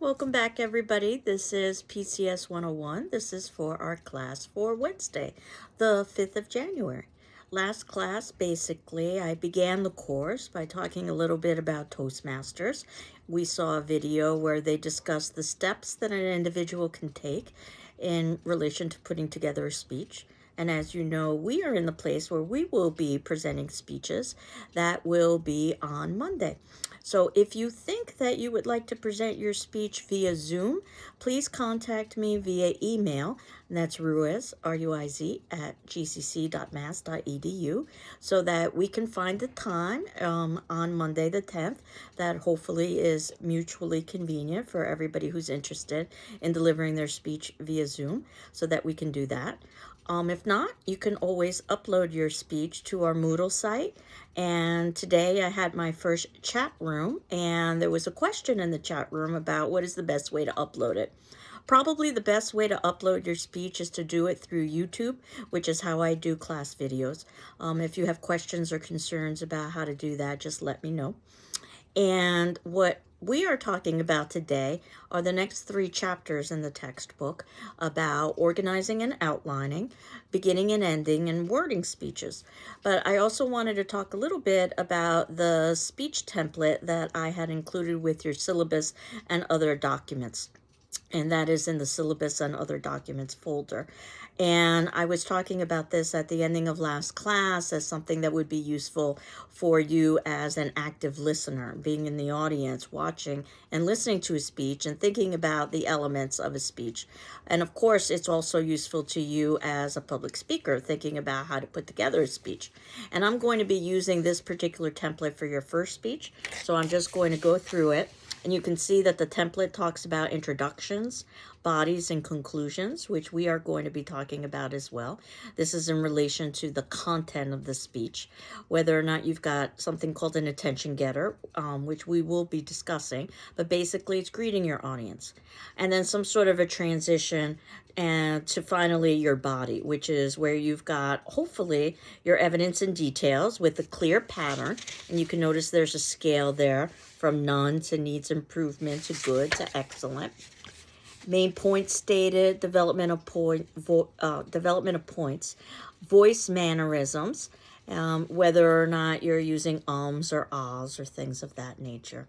Welcome back, everybody. This is PCS 101. This is for our class for Wednesday, the 5th of January. Last class, basically, I began the course by talking a little bit about Toastmasters. We saw a video where they discussed the steps that an individual can take in relation to putting together a speech. And as you know, we are in the place where we will be presenting speeches that will be on Monday. So if you think that you would like to present your speech via Zoom, please contact me via email. And that's Ruiz, R-U-I-Z, at gcc.mass.edu, so that we can find the time on Monday the 10th that hopefully is mutually convenient for everybody who's interested in delivering their speech via Zoom, so that we can do that. If not, you can always upload your speech to our Moodle site. And today I had my first chat room, and there was a question in the chat room about what is the best way to upload it. Probably the best way to upload your speech is to do it through YouTube, which is how I do class videos. If you have questions or concerns about how to do that, just let me know. And what we are talking about today are the next 3 chapters in the textbook about organizing and outlining, beginning and ending, and wording speeches. But I also wanted to talk a little bit about the speech template that I had included with your syllabus and other documents. And that is in the syllabus and other documents folder. And I was talking about this at the ending of last class as something that would be useful for you as an active listener, being in the audience, watching and listening to a speech and thinking about the elements of a speech. And of course, it's also useful to you as a public speaker, thinking about how to put together a speech. And I'm going to be using this particular template for your first speech. So I'm just going to go through it. And you can see that the template talks about introductions, bodies, and conclusions, which we are going to be talking about as well. This is in relation to the content of the speech, whether or not you've got something called an attention getter, which we will be discussing, but basically it's greeting your audience. And then some sort of a transition and to finally your body, which is where you've got hopefully your evidence and details with a clear pattern. And you can notice there's a scale there from none to needs improvement to good to excellent. Main points stated, development of points, voice mannerisms, whether or not you're using ums or ahs or things of that nature,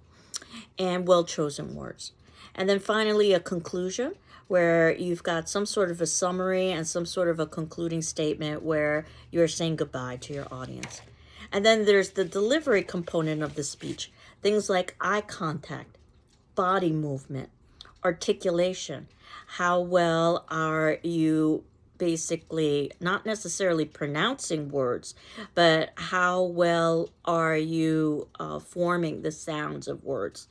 and well-chosen words. And then finally, a conclusion where you've got some sort of a summary and some sort of a concluding statement where you're saying goodbye to your audience. And then there's the delivery component of the speech, things like eye contact, body movement, articulation. How well are you basically not necessarily pronouncing words, but how well are you forming the sounds of words,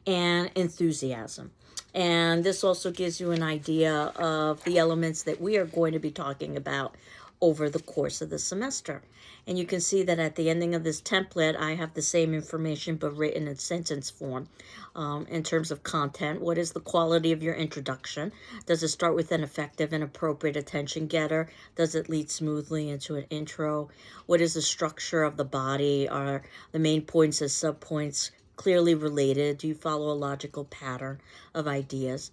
and enthusiasm. And this also gives you an idea of the elements that we are going to be talking about over the course of the semester. And you can see that at the ending of this template, I have the same information but written in sentence form. In terms of content, what is the quality of your introduction? Does it start with an effective and appropriate attention getter? Does it lead smoothly into an intro? What is the structure of the body? Are the main points as subpoints clearly related? Do you follow a logical pattern of ideas?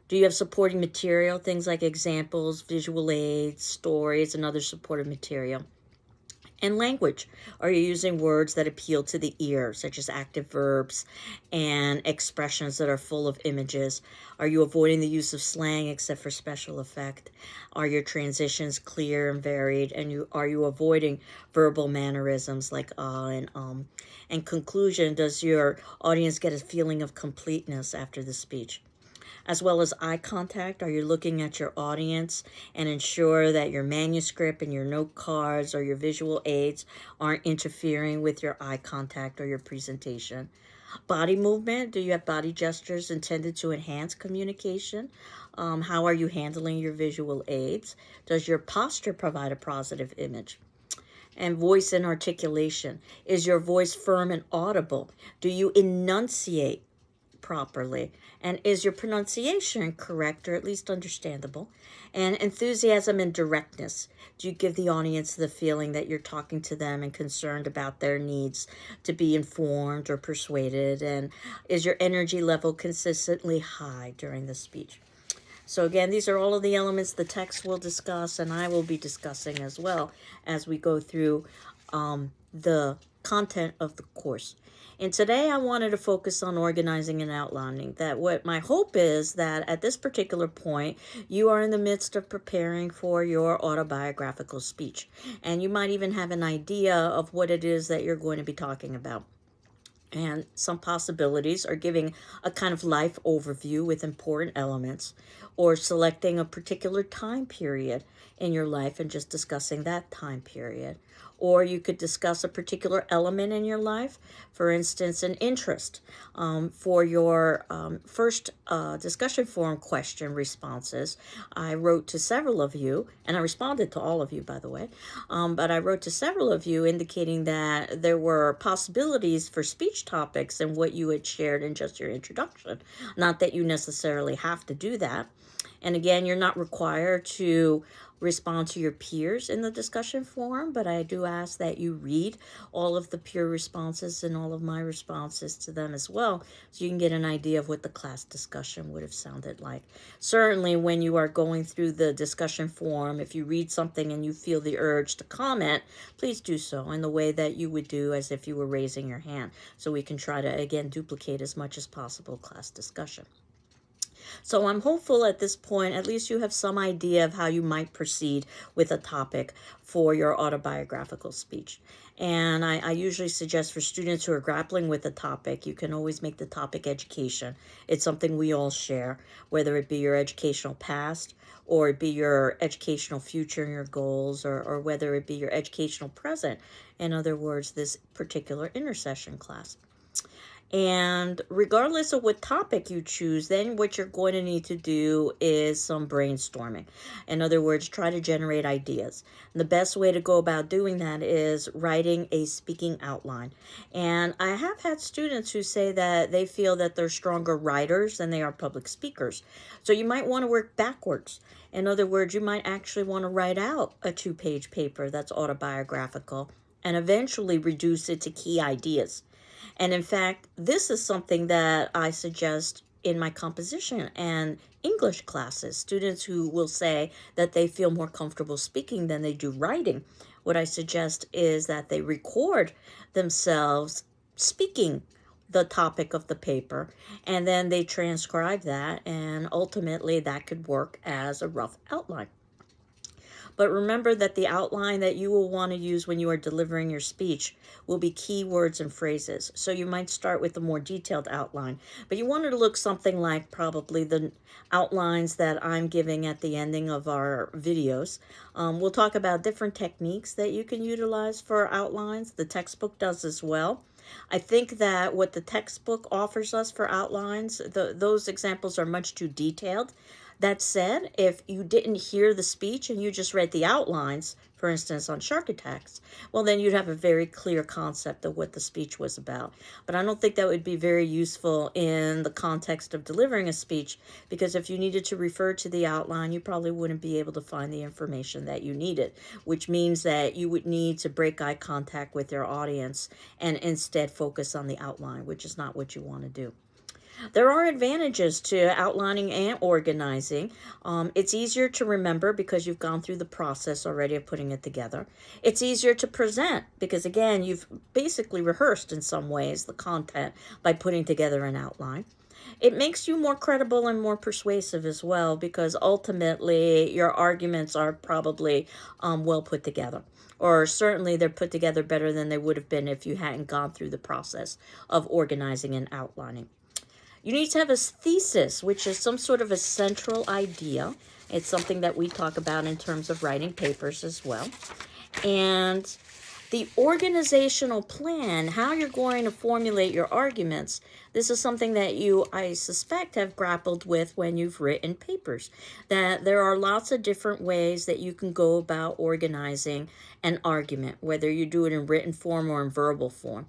Do you have supporting material, things like examples, visual aids, stories, and other supportive material? And language. Are you using words that appeal to the ear, such as active verbs and expressions that are full of images? Are you avoiding the use of slang except for special effect? Are your transitions clear and varied? And are you avoiding verbal mannerisms like and And conclusion, does your audience get a feeling of completeness after the speech? As well as eye contact. Are you looking at your audience and ensure that your manuscript and your note cards or your visual aids aren't interfering with your eye contact or your presentation? Body movement. Do you have body gestures intended to enhance communication? How are you handling your visual aids? Does your posture provide a positive image? And voice and articulation. Is your voice firm and audible? Do you enunciate properly? And is your pronunciation correct or at least understandable? And enthusiasm and directness. Do you give the audience the feeling that you're talking to them and concerned about their needs to be informed or persuaded? And is your energy level consistently high during the speech? So again, these are all of the elements the text will discuss, and I will be discussing as well as we go through the content of the course. And today I wanted to focus on organizing and outlining. That what my hope is that at this particular point, you are in the midst of preparing for your autobiographical speech. And you might even have an idea of what it is that you're going to be talking about. And some possibilities are giving a kind of life overview with important elements, or selecting a particular time period in your life and just discussing that time period. Or you could discuss a particular element in your life, for instance, an interest. For your first discussion forum question responses, I wrote to several of you, and I responded to all of you, by the way, but I wrote to several of you indicating that there were possibilities for speech topics and what you had shared in just your introduction. Not that you necessarily have to do that. And again, you're not required to respond to your peers in the discussion forum, but I do ask that you read all of the peer responses and all of my responses to them as well, so you can get an idea of what the class discussion would have sounded like. Certainly, when you are going through the discussion forum, if you read something and you feel the urge to comment, please do so in the way that you would do as if you were raising your hand, so we can try to, again, duplicate as much as possible class discussion. So I'm hopeful at this point, at least you have some idea of how you might proceed with a topic for your autobiographical speech. And I usually suggest for students who are grappling with a topic, you can always make the topic education. It's something we all share, whether it be your educational past, or it be your educational future and your goals, or whether it be your educational present. In other words, this particular intercession class. And regardless of what topic you choose, then what you're going to need to do is some brainstorming. In other words, try to generate ideas. And the best way to go about doing that is writing a speaking outline. And I have had students who say that they feel that they're stronger writers than they are public speakers. So you might want to work backwards. In other words, you might actually want to write out a 2-page paper that's autobiographical and eventually reduce it to key ideas. And in fact, this is something that I suggest in my composition and English classes. Students who will say that they feel more comfortable speaking than they do writing. What I suggest is that they record themselves speaking the topic of the paper, and then they transcribe that, and ultimately that could work as a rough outline. But remember that the outline that you will want to use when you are delivering your speech will be key words and phrases. So you might start with a more detailed outline, but you want it to look something like probably the outlines that I'm giving at the ending of our videos. We'll talk about different techniques that you can utilize for outlines. The textbook does as well. I think that what the textbook offers us for outlines, those examples are much too detailed. That said, if you didn't hear the speech and you just read the outlines, for instance, on shark attacks, well, then you'd have a very clear concept of what the speech was about. But I don't think that would be very useful in the context of delivering a speech, because if you needed to refer to the outline, you probably wouldn't be able to find the information that you needed, which means that you would need to break eye contact with your audience and instead focus on the outline, which is not what you want to do. There are advantages to outlining and organizing. It's easier to remember because you've gone through the process already of putting it together. It's easier to present because, again, you've basically rehearsed in some ways the content by putting together an outline. It makes you more credible and more persuasive as well, because ultimately your arguments are probably well put together. Or certainly they're put together better than they would have been if you hadn't gone through the process of organizing and outlining. You need to have a thesis, which is some sort of a central idea. It's something that we talk about in terms of writing papers as well. And the organizational plan, how you're going to formulate your arguments, this is something that you, I suspect, have grappled with when you've written papers. That there are lots of different ways that you can go about organizing an argument, whether you do it in written form or in verbal form.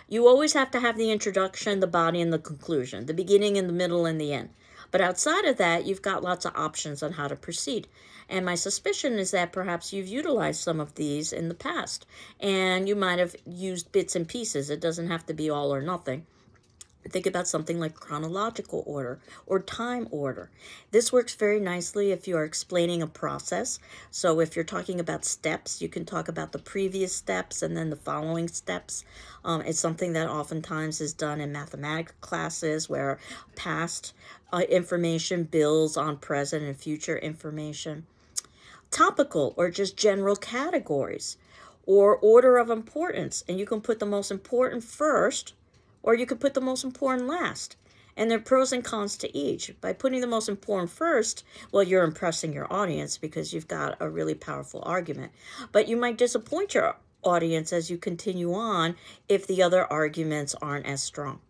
You always have to have the introduction, the body, and the conclusion, the beginning and the middle and the end. But outside of that, you've got lots of options on how to proceed. And my suspicion is that perhaps you've utilized some of these in the past, and you might have used bits and pieces. It doesn't have to be all or nothing. Think about something like chronological order or time order. This works very nicely if you are explaining a process. So if you're talking about steps, you can talk about the previous steps and then the following steps. It's something that oftentimes is done in mathematics classes where past information builds on present and future information. Topical or just general categories or order of importance. And you can put the most important first, or you could put the most important last. And there are pros and cons to each. By putting the most important first, well, you're impressing your audience because you've got a really powerful argument. But you might disappoint your audience as you continue on if the other arguments aren't as strong.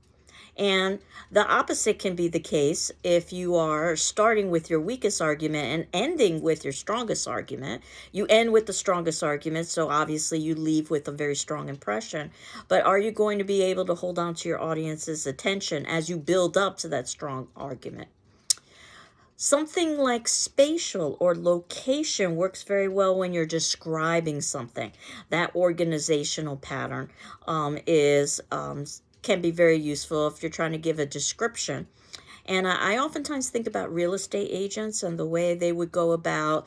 And the opposite can be the case if you are starting with your weakest argument and ending with your strongest argument. You end with the strongest argument, so obviously you leave with a very strong impression. But are you going to be able to hold on to your audience's attention as you build up to that strong argument? Something like spatial or location works very well when you're describing something. That organizational pattern can be very useful if you're trying to give a description. And I oftentimes think about real estate agents and the way they would go about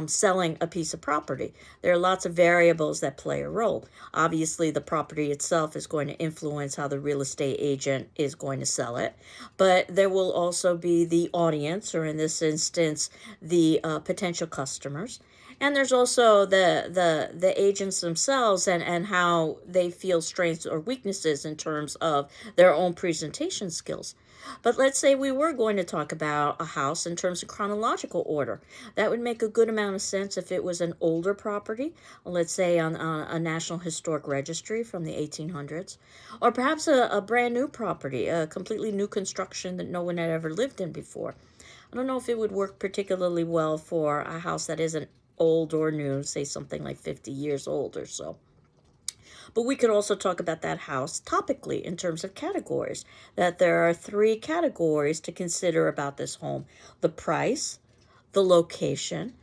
selling a piece of property. There are lots of variables that play a role. Obviously, the property itself is going to influence how the real estate agent is going to sell it. But there will also be the audience, or in this instance, the potential customers. And there's also the agents themselves and how they feel strengths or weaknesses in terms of their own presentation skills. But let's say we were going to talk about a house in terms of chronological order. That would make a good amount of sense if it was an older property, let's say on a National Historic Registry from the 1800s, or perhaps a brand new property, a completely new construction that no one had ever lived in before. I don't know if it would work particularly well for a house that isn't old or new, say something like 50 years old or so. But we could also talk about that house topically in terms of categories, that there are 3 categories to consider about this home: the price, the location,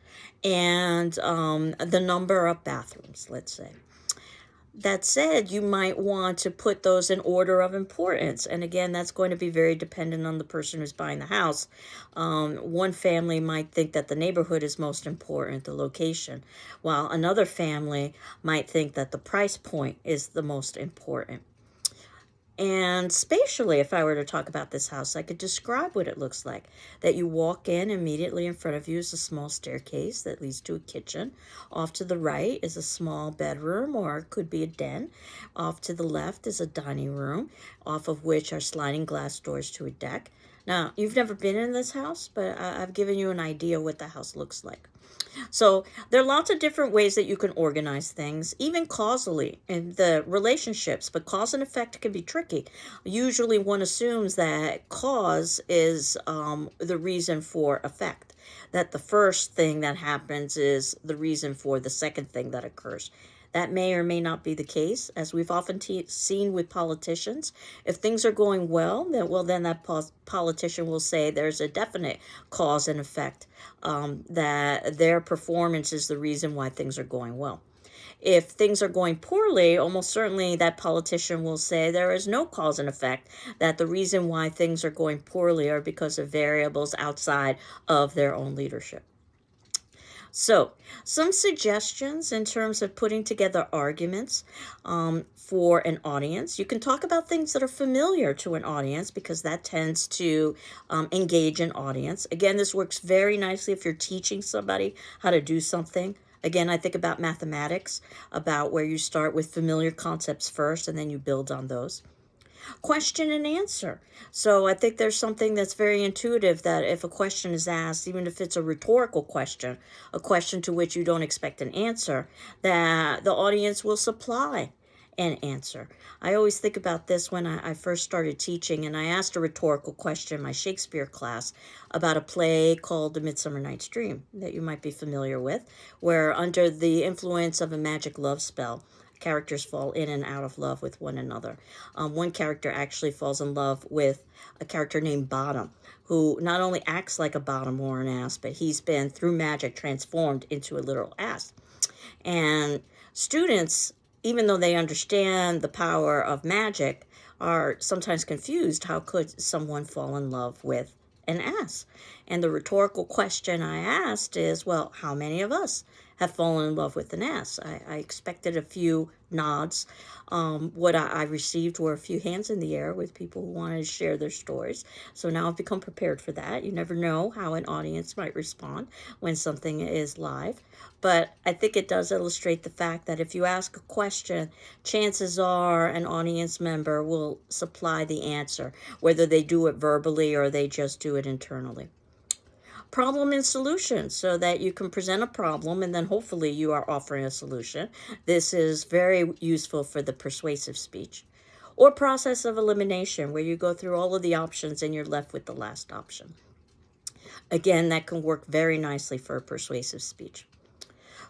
and the number of bathrooms, let's say. That said, you might want to put those in order of importance. And again, that's going to be very dependent on the person who's buying the house. One family might think that the neighborhood is most important, the location, while another family might think that the price point is the most important. And spatially, if I were to talk about this house, I could describe what it looks like. That you walk in, immediately in front of you is a small staircase that leads to a kitchen. Off to the right is a small bedroom, or it could be a den. Off to the left is a dining room, off of which are sliding glass doors to a deck. Now, you've never been in this house, but I've given you an idea what the house looks like. So there are lots of different ways that you can organize things, even causally in the relationships, but cause and effect can be tricky. Usually one assumes that cause is the reason for effect, that the first thing that happens is the reason for the second thing that occurs. That may or may not be the case, as we've often seen with politicians. If things are going well, then that politician will say there's a definite cause and effect, that their performance is the reason why things are going well. If things are going poorly, almost certainly that politician will say there is no cause and effect, that the reason why things are going poorly are because of variables outside of their own leadership. So, some suggestions in terms of putting together arguments for an audience. You can talk about things that are familiar to an audience because that tends to engage an audience. Again, this works very nicely if you're teaching somebody how to do something. Again, I think about mathematics, about where you start with familiar concepts first and then you build on those. Question and answer. So I think there's something that's very intuitive, that if a question is asked, even if it's a rhetorical question, a question to which you don't expect an answer, that the audience will supply an answer. I always think about this when I first started teaching, and I asked a rhetorical question in my Shakespeare class about a play called A Midsummer Night's Dream that you might be familiar with, where under the influence of a magic love spell, characters fall in and out of love with one another. One character actually falls in love with a character named Bottom, who not only acts like a bottom or an ass, but he's been, through magic, transformed into a literal ass. And students, even though they understand the power of magic, are sometimes confused. How could someone fall in love with an ass? And the rhetorical question I asked is, well, how many of us have fallen in love with an ass? I expected a few nods. What I received were a few hands in the air with people who wanted to share their stories. So now I've become prepared for that. You never know how an audience might respond when something is live. But I think it does illustrate the fact that if you ask a question, chances are an audience member will supply the answer, whether they do it verbally or they just do it internally. Problem and solution, so that you can present a problem and then hopefully you are offering a solution. This is very useful for the persuasive speech. Or process of elimination, where you go through all of the options and you're left with the last option. Again, that can work very nicely for a persuasive speech.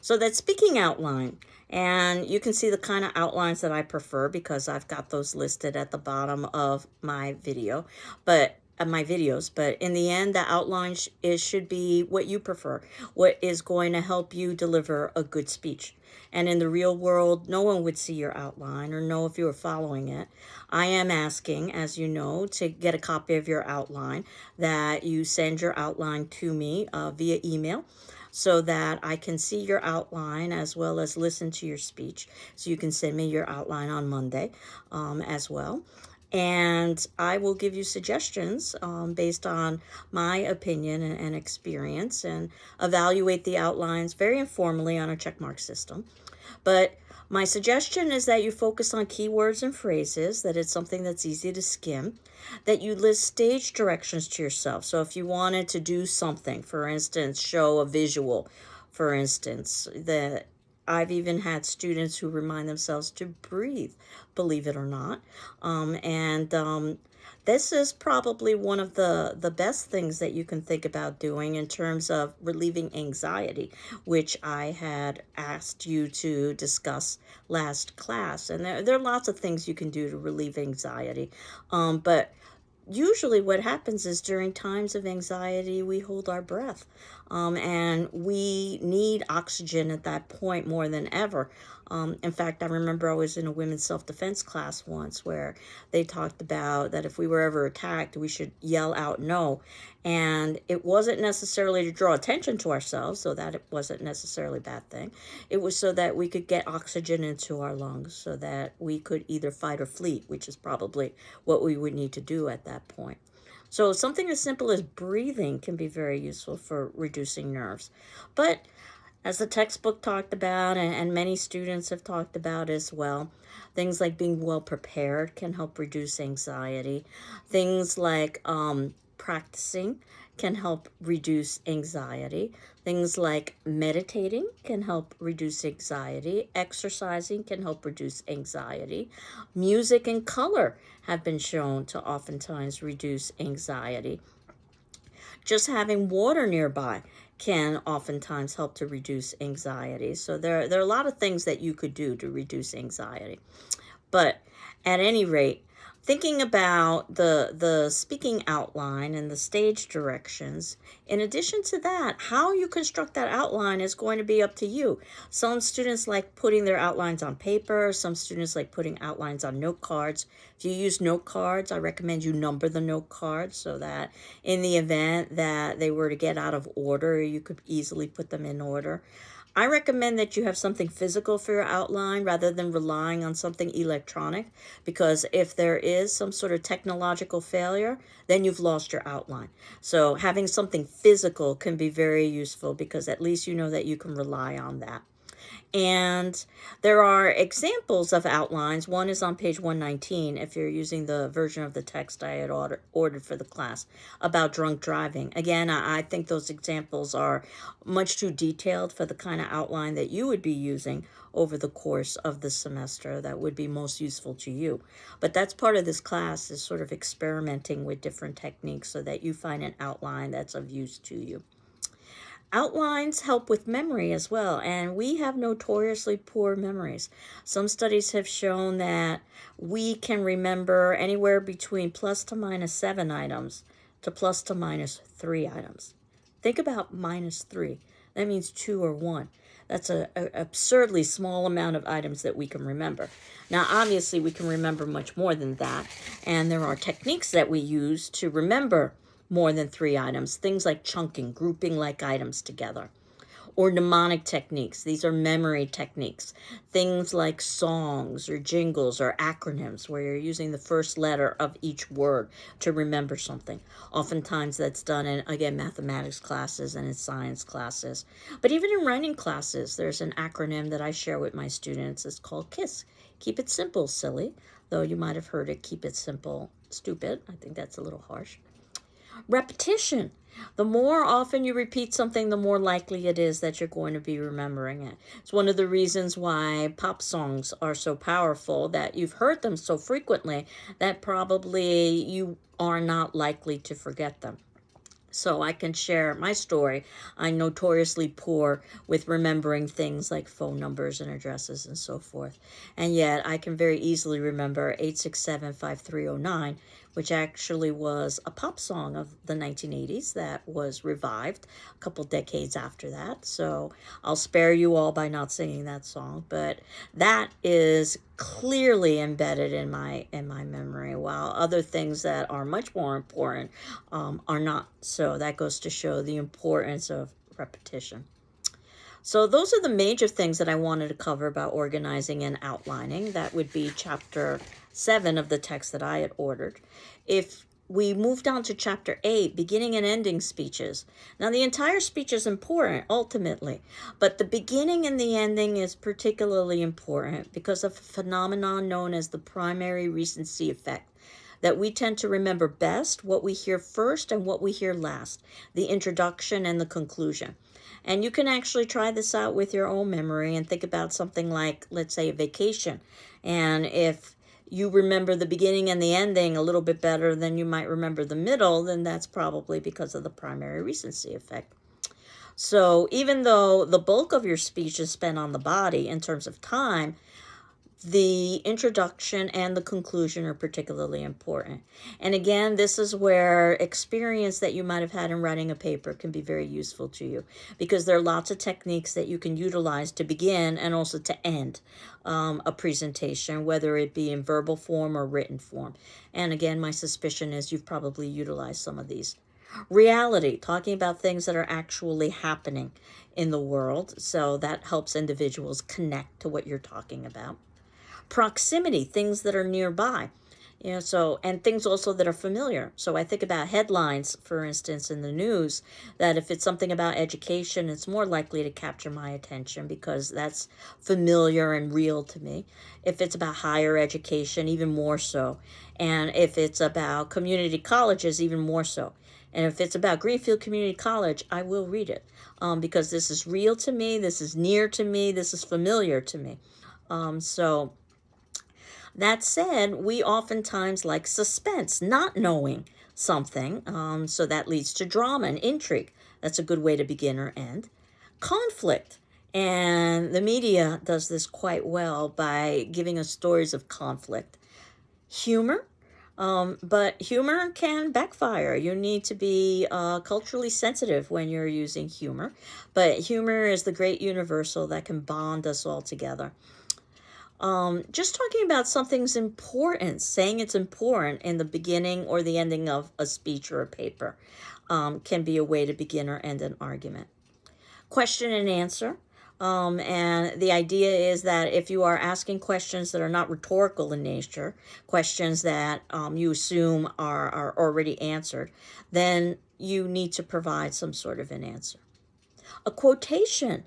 So that speaking outline, and you can see the kind of outlines that I prefer because I've got those listed at the bottom of my video, but my videos. But in the end, the outline should be what you prefer, what is going to help you deliver a good speech. And in the real world, no one would see your outline or know if you were following it. I am asking, as you know, to get a copy of your outline, that you send your outline to me via email, so that I can see your outline as well as listen to your speech. So you can send me your outline on Monday as well. And I will give you suggestions based on my opinion and experience, and evaluate the outlines very informally on a checkmark system. But my suggestion is that you focus on keywords and phrases, that it's something that's easy to skim, that you list stage directions to yourself. So if you wanted to do something, for instance, show a visual, for instance, that I've even had students who remind themselves to breathe, believe it or not. This is probably one of the best things that you can think about doing in terms of relieving anxiety, which I had asked you to discuss last class. And there are lots of things you can do to relieve anxiety. But usually what happens is during times of anxiety, we hold our breath. And we need oxygen at that point more than ever. In fact, I remember I was in a women's self-defense class once where they talked about that if we were ever attacked, we should yell out no. And it wasn't necessarily to draw attention to ourselves, so that it wasn't necessarily a bad thing. It was so that we could get oxygen into our lungs, so that we could either fight or flee, which is probably what we would need to do at that point. So something as simple as breathing can be very useful for reducing nerves. But as the textbook talked about, and many students have talked about as well, things like being well prepared can help reduce anxiety. Things like practicing can help reduce anxiety. Things like meditating can help reduce anxiety. Exercising can help reduce anxiety. Music and color have been shown to oftentimes reduce anxiety. Just having water nearby can oftentimes help to reduce anxiety. So there are a lot of things that you could do to reduce anxiety. But at any rate, thinking about the speaking outline and the stage directions, in addition to that, how you construct that outline is going to be up to you. Some students like putting their outlines on paper. Some students like putting outlines on note cards. If you use note cards, I recommend you number the note cards so that in the event that they were to get out of order, you could easily put them in order. I recommend that you have something physical for your outline rather than relying on something electronic, because if there is some sort of technological failure, then you've lost your outline. So having something physical can be very useful, because at least you know that you can rely on that. And there are examples of outlines. One is on page 119, if you're using the version of the text I had ordered for the class, about drunk driving. Again, I think those examples are much too detailed for the kind of outline that you would be using over the course of the semester that would be most useful to you. But that's part of this class, is sort of experimenting with different techniques so that you find an outline that's of use to you. Outlines help with memory as well, and we have notoriously poor memories. Some studies have shown that we can remember anywhere between plus to minus 7 items to plus to minus 3 items. Think about minus 3. That means 2 or 1. That's an absurdly small amount of items that we can remember. Now, obviously, we can remember much more than that, and there are techniques that we use to remember more than 3 items, things like chunking, grouping like items together, or mnemonic techniques. These are memory techniques, things like songs or jingles or acronyms where you're using the first letter of each word to remember something. Oftentimes that's done in, again, mathematics classes and in science classes. But even in writing classes, there's an acronym that I share with my students. It's called KISS. Keep it simple, silly. Though you might have heard it, keep it simple, stupid. I think that's a little harsh. Repetition. The more often you repeat something, the more likely it is that you're going to be remembering it. It's one of the reasons why pop songs are so powerful, that you've heard them so frequently that probably you are not likely to forget them. So I can share my story. I'm notoriously poor with remembering things like phone numbers and addresses and so forth. And yet I can very easily remember 867-5309, which actually was a pop song of the 1980s that was revived a couple decades after that. So I'll spare you all by not singing that song, but that is clearly embedded in my memory, while other things that are much more important are not. So that goes to show the importance of repetition. So those are the major things that I wanted to cover about organizing and outlining. That would be chapter 7 of the text that I had ordered. If we moved on to chapter 8, beginning and ending speeches. Now, the entire speech is important, ultimately, but the beginning and the ending is particularly important because of a phenomenon known as the primary recency effect, that we tend to remember best what we hear first and what we hear last, the introduction and the conclusion. And you can actually try this out with your own memory and think about something like, let's say, a vacation. And if you remember the beginning and the ending a little bit better than you might remember the middle, then that's probably because of the primary recency effect. So even though the bulk of your speech is spent on the body in terms of time, the introduction and the conclusion are particularly important. And again, this is where experience that you might have had in writing a paper can be very useful to you, because there are lots of techniques that you can utilize to begin and also to end a presentation, whether it be in verbal form or written form. And again, my suspicion is you've probably utilized some of these. Reality, talking about things that are actually happening in the world, so that helps individuals connect to what you're talking about. Proximity, things that are nearby, so, and things also that are familiar. So I think about headlines, for instance, in the news, that if it's something about education, it's more likely to capture my attention because that's familiar and real to me. If it's about higher education, even more so. And if it's about community colleges, even more so. And if it's about Greenfield Community College, I will read it because this is real to me, this is near to me, this is familiar to me. So that said, we oftentimes like suspense, not knowing something, so that leads to drama and intrigue. That's a good way to begin or end. Conflict, and the media does this quite well by giving us stories of conflict. Humor, but humor can backfire. You need to be culturally sensitive when you're using humor, but humor is the great universal that can bond us all together. Just talking about something's importance, saying it's important in the beginning or the ending of a speech or a paper can be a way to begin or end an argument. Question and answer. And the idea is that if you are asking questions that are not rhetorical in nature, questions that you assume are already answered, then you need to provide some sort of an answer. A quotation.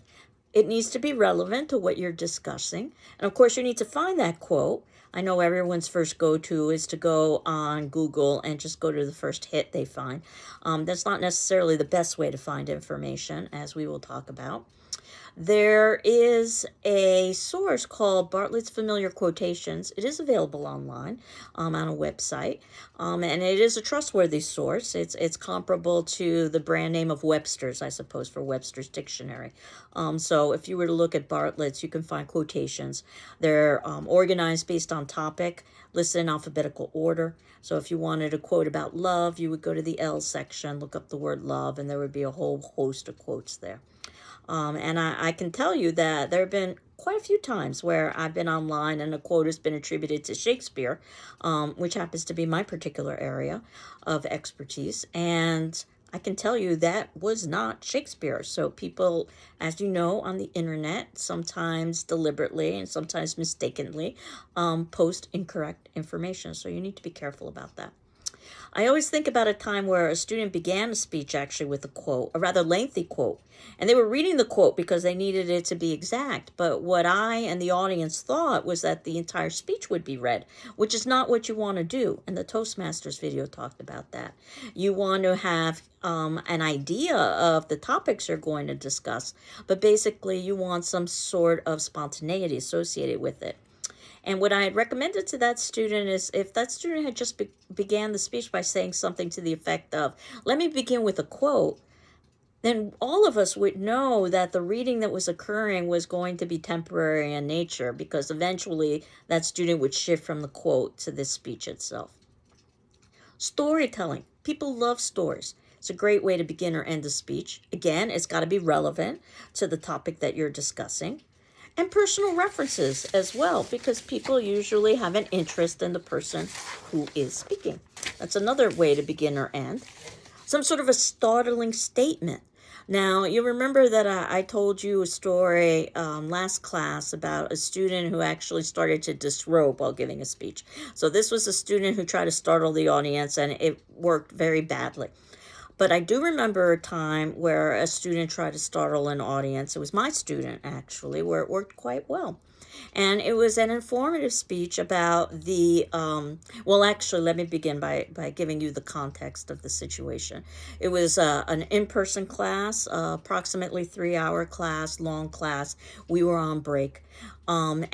It needs to be relevant to what you're discussing. And of course, you need to find that quote. I know everyone's first go-to is to go on Google and just go to the first hit they find. That's not necessarily the best way to find information, as we will talk about. There is a source called Bartlett's Familiar Quotations. It is available online on a website, and it is a trustworthy source. It's comparable to the brand name of Webster's, I suppose, for Webster's Dictionary. So if you were to look at Bartlett's, you can find quotations. They're organized based on topic, listed in alphabetical order. So if you wanted a quote about love, you would go to the L section, look up the word love, and there would be a whole host of quotes there. And I can tell you that there have been quite a few times where I've been online and a quote has been attributed to Shakespeare, which happens to be my particular area of expertise. And I can tell you that was not Shakespeare. So people, as you know, on the internet, sometimes deliberately and sometimes mistakenly, post incorrect information. So you need to be careful about that. I always think about a time where a student began a speech actually with a quote, a rather lengthy quote, and they were reading the quote because they needed it to be exact. But what I and the audience thought was that the entire speech would be read, which is not what you want to do. And the Toastmasters video talked about that. You want to have an idea of the topics you're going to discuss, but basically you want some sort of spontaneity associated with it. And what I had recommended to that student is if that student had just began the speech by saying something to the effect of, let me begin with a quote, then all of us would know that the reading that was occurring was going to be temporary in nature, because eventually that student would shift from the quote to the speech itself. Storytelling. People love stories. It's a great way to begin or end a speech. Again, it's got to be relevant to the topic that you're discussing. And personal references as well, because people usually have an interest in the person who is speaking. That's another way to begin or end. Some sort of a startling statement. Now, you remember that I told you a story last class about a student who actually started to disrobe while giving a speech. So this was a student who tried to startle the audience, and it worked very badly. But I do remember a time where a student tried to startle an audience. It was my student, actually, where it worked quite well. And it was an informative speech about the, well, actually, let me begin by giving you the context of the situation. It was an in-person class, approximately 3-hour class, long class. We were on break. I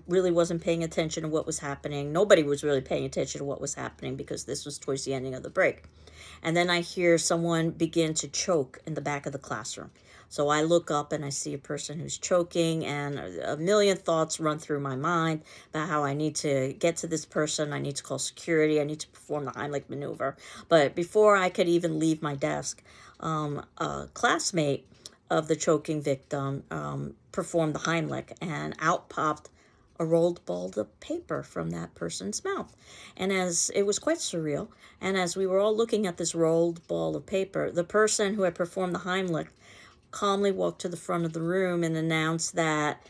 really wasn't paying attention to what was happening. Nobody was really paying attention to what was happening because this was towards the ending of the break. And then I hear someone begin to choke in the back of the classroom. So I look up and I see a person who's choking, and a million thoughts run through my mind about how I need to get to this person. I need to call security. I need to perform the Heimlich maneuver. But before I could even leave my desk, a classmate of the choking victim performed the Heimlich, and out popped a rolled ball of paper from that person's mouth. And as it was quite surreal, and as we were all looking at this rolled ball of paper, the person who had performed the Heimlich calmly walked to the front of the room and announced that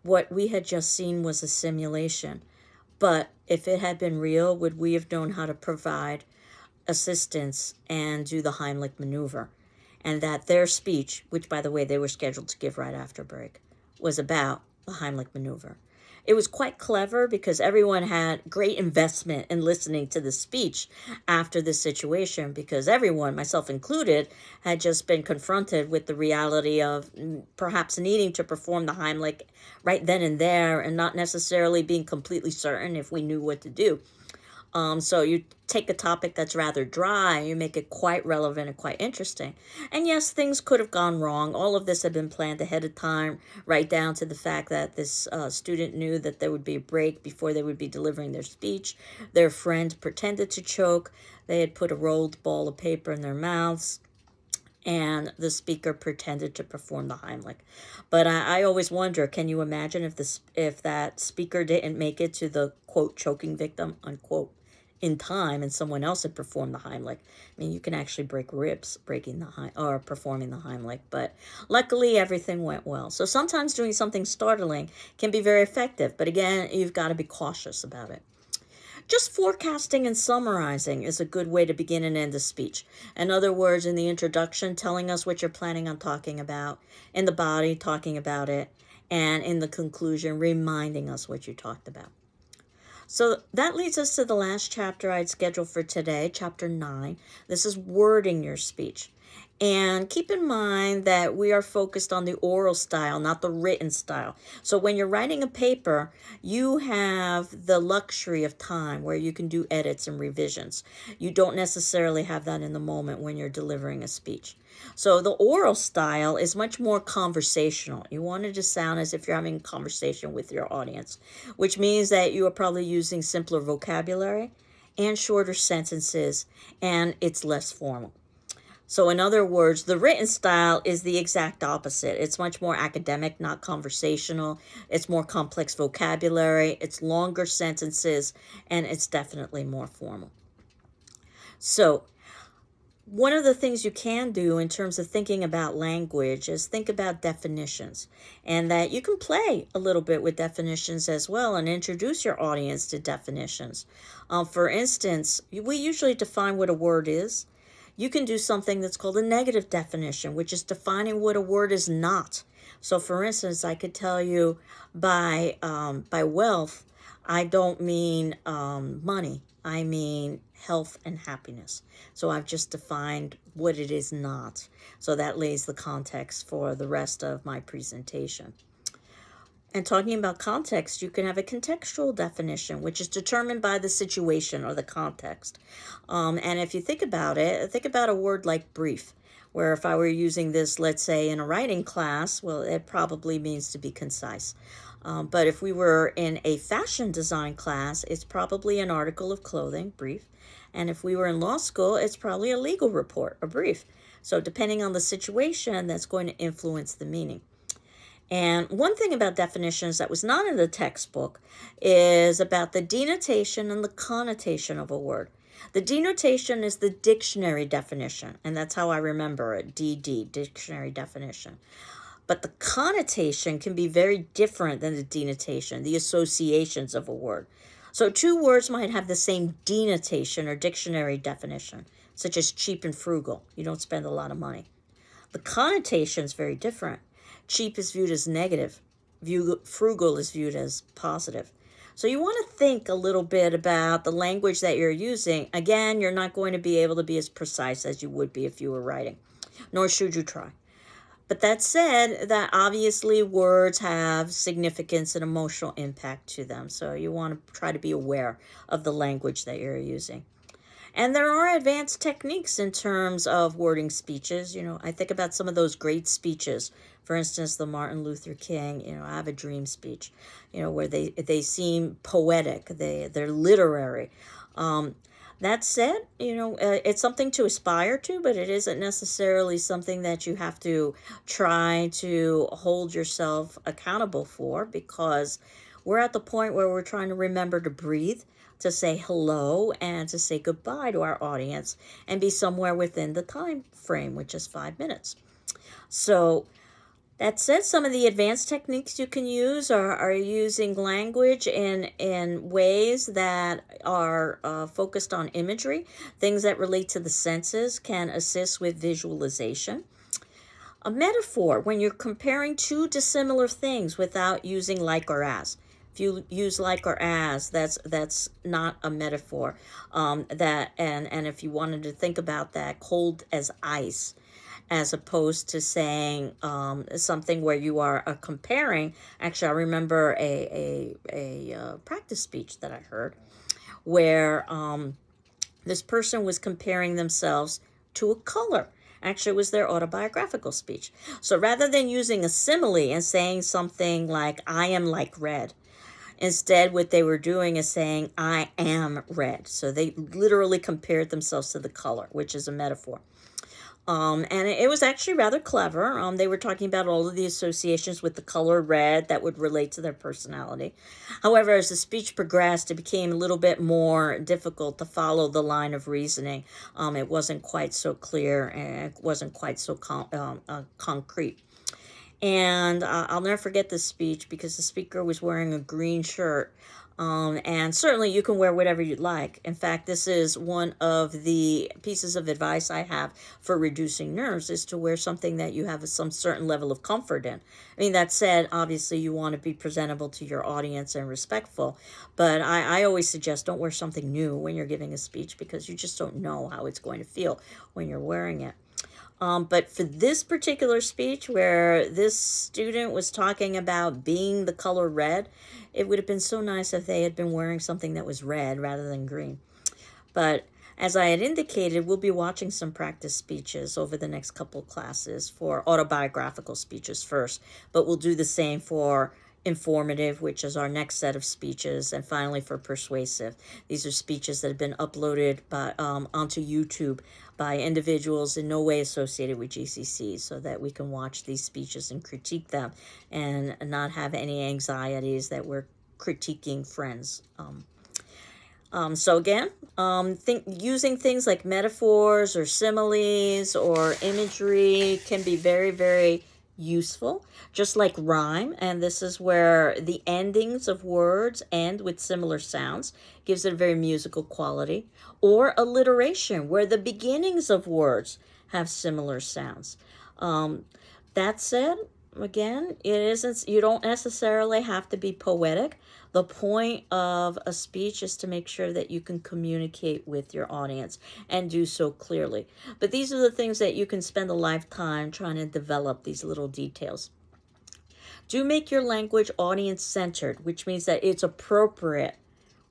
what we had just seen was a simulation. But if it had been real, would we have known how to provide assistance and do the Heimlich maneuver? And that their speech, which, by the way, they were scheduled to give right after break, was about the Heimlich maneuver. It was quite clever because everyone had great investment in listening to the speech after this situation, because everyone, myself included, had just been confronted with the reality of perhaps needing to perform the Heimlich right then and there and not necessarily being completely certain if we knew what to do. So you take a topic that's rather dry, you make it quite relevant and quite interesting. And yes, things could have gone wrong. All of this had been planned ahead of time, right down to the fact that this student knew that there would be a break before they would be delivering their speech. Their friend pretended to choke. They had put a rolled ball of paper in their mouths, and the speaker pretended to perform the Heimlich. But I always wonder, can you imagine if that speaker didn't make it to the, quote, choking victim, unquote, in time, and someone else had performed the Heimlich? I mean, you can actually break ribs performing the Heimlich, but luckily everything went well. So sometimes doing something startling can be very effective, but again, you've got to be cautious about it. Just forecasting and summarizing is a good way to begin and end a speech. In other words, in the introduction, telling us what you're planning on talking about, in the body, talking about it, and in the conclusion, reminding us what you talked about. So that leads us to the last chapter I'd scheduled for today, chapter 9. This is wording your speech. And keep in mind that we are focused on the oral style, not the written style. So when you're writing a paper, you have the luxury of time where you can do edits and revisions. You don't necessarily have that in the moment when you're delivering a speech. So the oral style is much more conversational. You want it to sound as if you're having a conversation with your audience, which means that you are probably using simpler vocabulary and shorter sentences, and it's less formal. So in other words, the written style is the exact opposite. It's much more academic, not conversational. It's more complex vocabulary. It's longer sentences, and it's definitely more formal. So one of the things you can do in terms of thinking about language is think about definitions, and that you can play a little bit with definitions as well and introduce your audience to definitions. For instance, we usually define what a word is. You can do something that's called a negative definition, which is defining what a word is not. So for instance, I could tell you by wealth, I don't mean money. I mean health and happiness. So I've just defined what it is not. So that lays the context for the rest of my presentation. And talking about context, you can have a contextual definition, which is determined by the situation or the context. And if you think about it, think about a word like brief, where if I were using this, let's say, in a writing class, well, it probably means to be concise. But if we were in a fashion design class, it's probably an article of clothing, brief. And if we were in law school, it's probably a legal report, a brief. So depending on the situation, that's going to influence the meaning. And one thing about definitions that was not in the textbook is about the denotation and the connotation of a word. The denotation is the dictionary definition, and that's how I remember it, DD, dictionary definition. But the connotation can be very different than the denotation, the associations of a word. So two words might have the same denotation or dictionary definition, such as cheap and frugal. You don't spend a lot of money. The connotation is very different. Cheap is viewed as negative. Frugal is viewed as positive. So you want to think a little bit about the language that you're using. Again, you're not going to be able to be as precise as you would be if you were writing, nor should you try. But that said, that obviously words have significance and emotional impact to them. So you want to try to be aware of the language that you're using. And there are advanced techniques in terms of wording speeches. I think about some of those great speeches. For instance, the Martin Luther King, I Have a Dream speech, where they seem poetic, they're literary. That said, it's something to aspire to, but it isn't necessarily something that you have to try to hold yourself accountable for, because we're at the point where we're trying to remember to breathe, to say hello, and to say goodbye to our audience, and be somewhere within the time frame, which is 5 minutes. So that said, some of the advanced techniques you can use are using language in ways that are focused on imagery. Things that relate to the senses can assist with visualization. A metaphor, when you're comparing two dissimilar things without using like or as. If you use like or as, that's not a metaphor. And if you wanted to think about that, cold as ice, as opposed to saying something where you are comparing. Actually, I remember a practice speech that I heard where this person was comparing themselves to a color. Actually, it was their autobiographical speech. So rather than using a simile and saying something like, I am like red, instead, what they were doing is saying, I am red. So they literally compared themselves to the color, which is a metaphor. And it was actually rather clever. They were talking about all of the associations with the color red that would relate to their personality. However, as the speech progressed, it became a little bit more difficult to follow the line of reasoning. It wasn't quite so clear, and it wasn't quite so concrete. And I'll never forget this speech because the speaker was wearing a green shirt. And certainly you can wear whatever you'd like. In fact, this is one of the pieces of advice I have for reducing nerves, is to wear something that you have some certain level of comfort in. I mean, that said, obviously you want to be presentable to your audience and respectful, but I always suggest don't wear something new when you're giving a speech, because you just don't know how it's going to feel when you're wearing it. But for this particular speech, where this student was talking about being the color red, it would have been so nice if they had been wearing something that was red rather than green. But as I had indicated, we'll be watching some practice speeches over the next couple of classes for autobiographical speeches first, but we'll do the same for informative, which is our next set of speeches, and finally for persuasive. These are speeches that have been uploaded onto YouTube by individuals in no way associated with GCC, so that we can watch these speeches and critique them and not have any anxieties that we're critiquing friends. So again, using things like metaphors or similes or imagery can be very, very useful, just like rhyme. And this is where the endings of words end with similar sounds, gives it a very musical quality. Or alliteration, where the beginnings of words have similar sounds. That said, again, you don't necessarily have to be poetic. The point of a speech is to make sure that you can communicate with your audience and do so clearly. But these are the things that you can spend a lifetime trying to develop, these little details. Do make your language audience-centered, which means that it's appropriate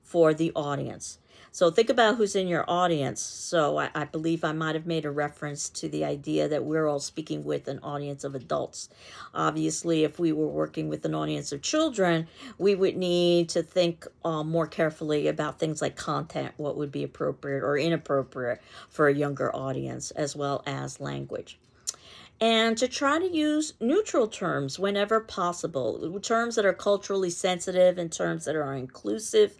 for the audience. So think about who's in your audience. So I believe I might have made a reference to the idea that we're all speaking with an audience of adults. Obviously, if we were working with an audience of children, we would need to think more carefully about things like content, what would be appropriate or inappropriate for a younger audience, as well as language. And to try to use neutral terms whenever possible, terms that are culturally sensitive and terms that are inclusive.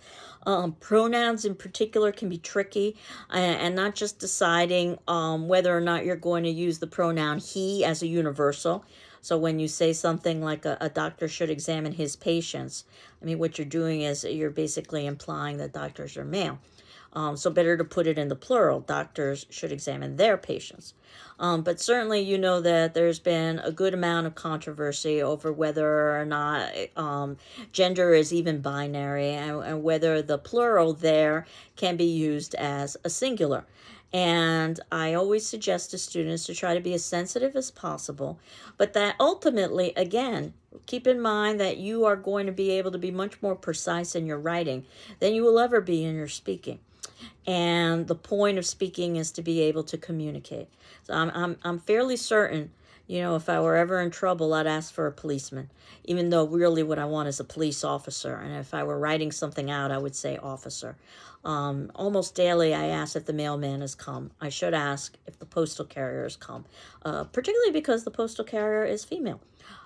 Pronouns in particular can be tricky, and not just deciding whether or not you're going to use the pronoun he as a universal. So when you say something like a doctor should examine his patients, I mean, what you're doing is you're basically implying that doctors are male. So better to put it in the plural. Doctors should examine their patients. But certainly you know that there's been a good amount of controversy over whether or not gender is even binary, and whether the plural there can be used as a singular. And I always suggest to students to try to be as sensitive as possible, but that ultimately, again, keep in mind that you are going to be able to be much more precise in your writing than you will ever be in your speaking. And the point of speaking is to be able to communicate. So I'm fairly certain, if I were ever in trouble, I'd ask for a policeman, even though really what I want is a police officer. And if I were writing something out, I would say officer. Almost daily, I ask if the mailman has come. I should ask if the postal carrier has come, particularly because the postal carrier is female.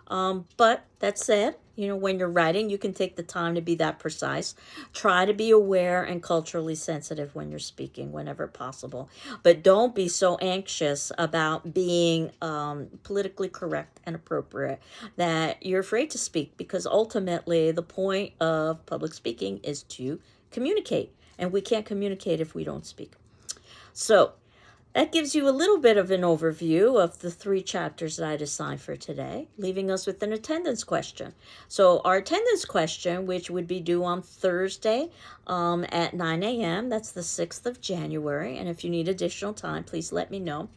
But that said, when you're writing, you can take the time to be that precise. Try to be aware and culturally sensitive when you're speaking, whenever possible. But don't be so anxious about being politically correct and appropriate that you're afraid to speak, because ultimately the point of public speaking is to communicate. And we can't communicate if we don't speak. So that gives you a little bit of an overview of the 3 chapters that I'd assigned for today, leaving us with an attendance question. So our attendance question, which would be due on Thursday at 9 a.m., that's the 6th of January, and if you need additional time, please let me know.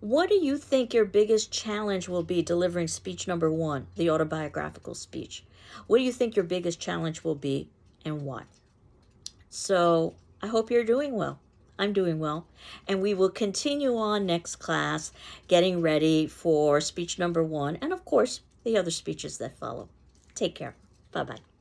What do you think your biggest challenge will be delivering speech number 1, the autobiographical speech? What do you think your biggest challenge will be, and why? So I hope you're doing well. I'm doing well. And we will continue on next class, getting ready for speech number 1, and of course, the other speeches that follow. Take care. Bye-bye.